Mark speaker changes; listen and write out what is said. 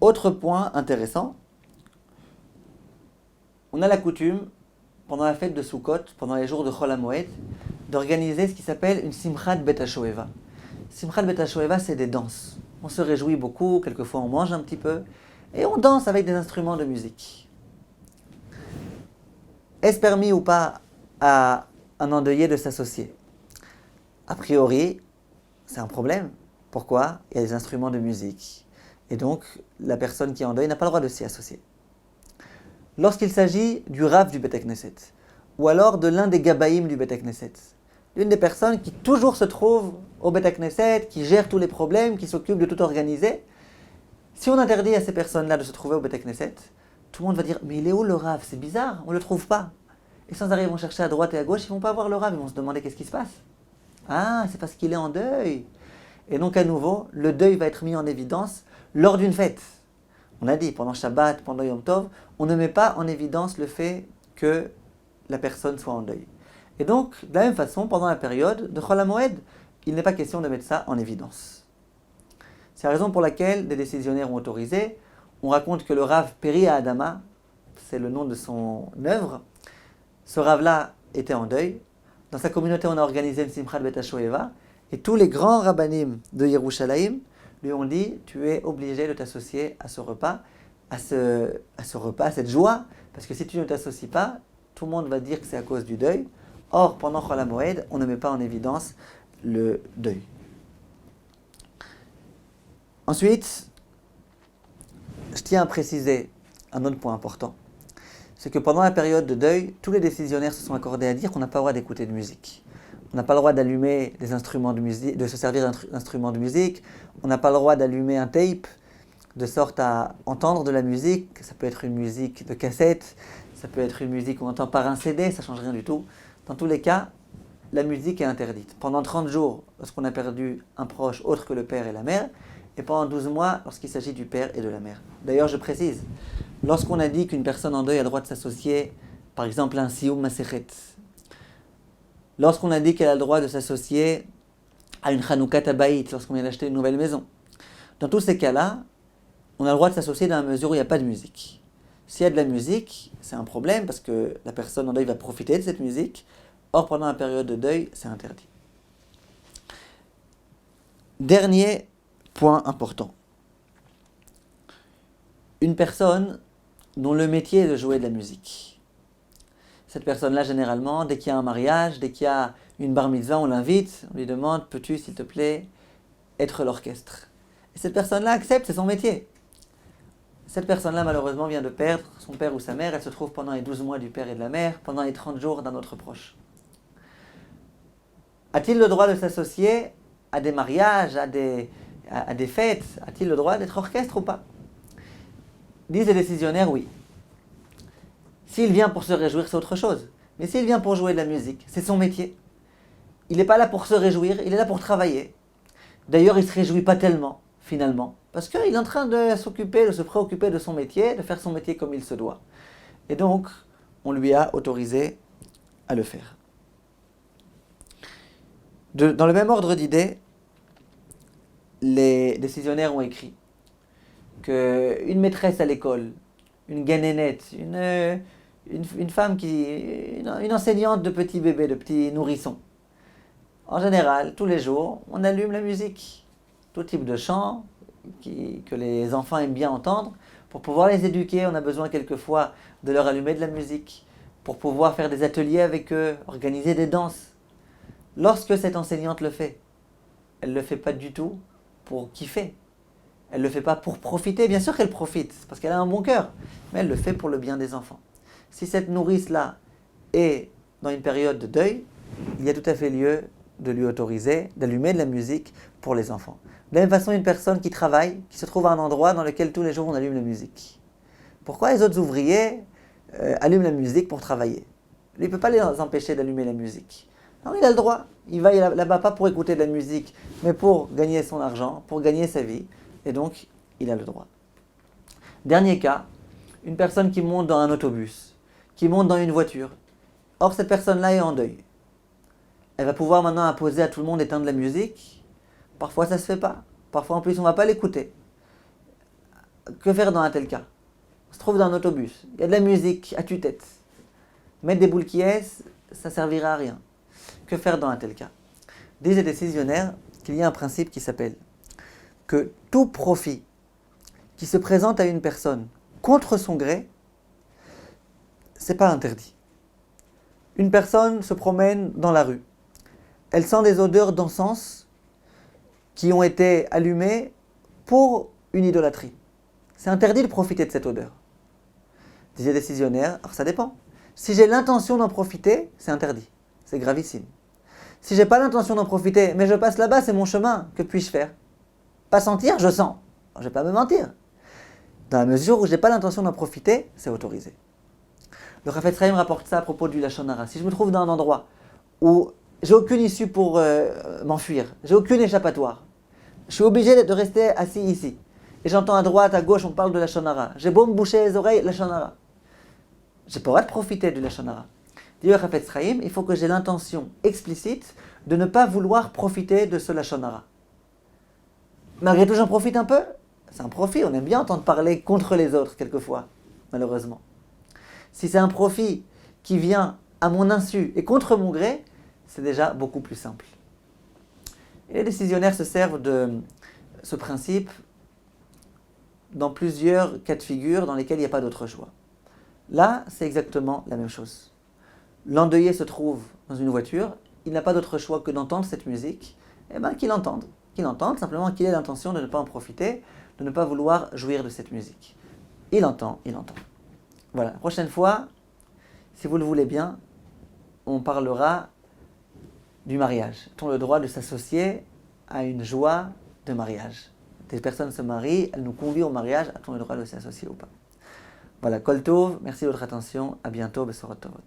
Speaker 1: Autre point intéressant, on a la coutume, pendant la fête de Sukkot, pendant les jours de Chol HaMoed, d'organiser ce qui s'appelle une Simchat Bet HaShoeva. Simchat Bet HaShoeva, c'est des danses. On se réjouit beaucoup, quelquefois on mange un petit peu, et on danse avec des instruments de musique. Est-ce permis ou pas à un endeuillé de s'associer? A priori, c'est un problème. Pourquoi? Il y a des instruments de musique. Et donc, la personne qui est en deuil n'a pas le droit de s'y associer. Lorsqu'il s'agit du Rav du Bet Knesset, ou alors de l'un des Gabaïm du Bet Knesset, l'une des personnes qui toujours se trouve au Bet Knesset, qui gère tous les problèmes, qui s'occupe de tout organiser, si on interdit à ces personnes-là de se trouver au Bet Knesset, tout le monde va dire « Mais il est où le Rav? C'est bizarre, on ne le trouve pas. » Et sans arrêt, ils vont chercher à droite et à gauche, ils ne vont pas voir le Rav, ils vont se demander qu'est-ce qui se passe. Ah, c'est parce qu'il est en deuil. Et donc à nouveau, le deuil va être mis en évidence lors d'une fête. On a dit, pendant Shabbat, pendant Yom Tov, on ne met pas en évidence le fait que la personne soit en deuil. Et donc, de la même façon, pendant la période de Chol HaMoed, il n'est pas question de mettre ça en évidence. C'est la raison pour laquelle des décisionnaires ont autorisé. On raconte que le Rav Peri Adama, c'est le nom de son œuvre, ce Rav-là était en deuil. Dans sa communauté, on a organisé une Simchat Bet HaShoeva, et tous les grands rabbanim de Yerushalayim lui ont dit « Tu es obligé de t'associer à ce repas, à cette joie, parce que si tu ne t'associes pas, tout le monde va dire que c'est à cause du deuil. Or, pendant Chol HaMoed, on ne met pas en évidence le deuil. » Ensuite, je tiens à préciser un autre point important. C'est que pendant la période de deuil, tous les décisionnaires se sont accordés à dire qu'on n'a pas le droit d'écouter de musique. On n'a pas le droit d'allumer des instruments de musique, de se servir d'instruments de musique. On n'a pas le droit d'allumer un tape de sorte à entendre de la musique. Ça peut être une musique de cassette, ça peut être une musique qu'on entend par un CD, ça ne change rien du tout. Dans tous les cas, la musique est interdite. Pendant 30 jours, lorsqu'on a perdu un proche autre que le père et la mère, et pendant 12 mois, lorsqu'il s'agit du père et de la mère. D'ailleurs, je précise, lorsqu'on a dit qu'une personne en deuil a le droit de s'associer, par exemple à un Siyum Masechet, lorsqu'on a dit qu'elle a le droit de s'associer à une Chanoukat Habayit, lorsqu'on vient d'acheter une nouvelle maison, dans tous ces cas-là, on a le droit de s'associer dans la mesure où il n'y a pas de musique. S'il y a de la musique, c'est un problème parce que la personne en deuil va profiter de cette musique. Or, pendant la période de deuil, c'est interdit. Dernier point important. Une personne dont le métier est de jouer de la musique. Cette personne-là, généralement, dès qu'il y a un mariage, dès qu'il y a une bar mitzvah, on l'invite, on lui demande « Peux-tu, s'il te plaît, être l'orchestre ?» Et cette personne-là accepte, c'est son métier. Cette personne-là, malheureusement, vient de perdre son père ou sa mère. Elle se trouve pendant les 12 mois du père et de la mère, pendant les 30 jours d'un autre proche. A-t-il le droit de s'associer à des mariages, à des fêtes? A-t-il le droit d'être orchestre ou pas? Disent les décisionnaires, oui. S'il vient pour se réjouir, c'est autre chose. Mais s'il vient pour jouer de la musique, c'est son métier. Il n'est pas là pour se réjouir, il est là pour travailler. D'ailleurs, il ne se réjouit pas tellement, finalement, parce qu'il est en train de s'occuper, de se préoccuper de son métier, de faire son métier comme il se doit. Et donc, on lui a autorisé à le faire. Dans le même ordre d'idées, les décisionnaires ont écrit qu'une maîtresse à l'école, une ganénette, une femme une enseignante de petits bébés, de petits nourrissons, en général, tous les jours, on allume la musique. Tout type de chant que les enfants aiment bien entendre. Pour pouvoir les éduquer, on a besoin quelquefois de leur allumer de la musique. Pour pouvoir faire des ateliers avec eux, organiser des danses. Lorsque cette enseignante le fait, elle ne le fait pas du tout pour kiffer. Elle ne le fait pas pour profiter. Bien sûr qu'elle profite, parce qu'elle a un bon cœur. Mais elle le fait pour le bien des enfants. Si cette nourrice-là est dans une période de deuil, il y a tout à fait lieu de lui autoriser d'allumer de la musique pour les enfants. De la même façon, une personne qui travaille, qui se trouve à un endroit dans lequel tous les jours on allume la musique. Pourquoi les autres ouvriers allument la musique pour travailler? Lui, il ne peut pas les empêcher d'allumer la musique. Non, il a le droit. Il va là-bas pas pour écouter de la musique, mais pour gagner son argent, pour gagner sa vie. Et donc, il a le droit. Dernier cas, une personne qui monte dans un autobus, qui monte dans une voiture. Or, cette personne-là est en deuil. Elle va pouvoir maintenant imposer à tout le monde d'éteindre la musique. Parfois, ça ne se fait pas. Parfois, en plus, on ne va pas l'écouter. Que faire dans un tel cas? On se trouve dans un autobus, il y a de la musique à tue-tête. Mettre des boules qui est, ça ne servira à rien. Que faire dans un tel cas? Disent les décisionnaires qu'il y a un principe qui s'appelle que tout profit qui se présente à une personne contre son gré, c'est pas interdit. Une personne se promène dans la rue. Elle sent des odeurs d'encens qui ont été allumées pour une idolâtrie. C'est interdit de profiter de cette odeur. Disent les décisionnaires, alors ça dépend. Si j'ai l'intention d'en profiter, c'est interdit. C'est gravissime. Si j'ai pas l'intention d'en profiter, mais je passe là-bas, c'est mon chemin, que puis-je faire? Pas sentir, je sens. Alors, je vais pas me mentir. Dans la mesure où je n'ai pas l'intention d'en profiter, c'est autorisé. Le Chafetz Chaim rapporte ça à propos du Lachon Hara. Si je me trouve dans un endroit où j'ai aucune issue pour m'enfuir, j'ai aucune échappatoire, je suis obligé de rester assis ici, et j'entends à droite, à gauche, on parle de Lachon Hara. J'ai beau me boucher les oreilles, Lachon Hara. J'ai pas le droit de profiter du Lachon Hara. Dit le Chafetz Chaim, il faut que j'ai l'intention explicite de ne pas vouloir profiter de ce Lachon Hara. Malgré tout, j'en profite un peu. C'est un profit, on aime bien entendre parler contre les autres, quelquefois, malheureusement. Si c'est un profit qui vient à mon insu et contre mon gré, c'est déjà beaucoup plus simple. Et les décisionnaires se servent de ce principe dans plusieurs cas de figure dans lesquels il n'y a pas d'autre choix. Là, c'est exactement la même chose. L'endeuillé se trouve dans une voiture, il n'a pas d'autre choix que d'entendre cette musique, et bien qu'il entende. Qu'il entende, simplement qu'il ait l'intention de ne pas en profiter, de ne pas vouloir jouir de cette musique. Il entend, il entend. Voilà, la prochaine fois, si vous le voulez bien, on parlera du mariage. A-t-on le droit de s'associer à une joie de mariage? Des personnes se marient, elles nous convient au mariage, a-t-on le droit de s'y associer ou pas? Voilà, Kol Tov, merci de votre attention, à bientôt, Besorot Tovot.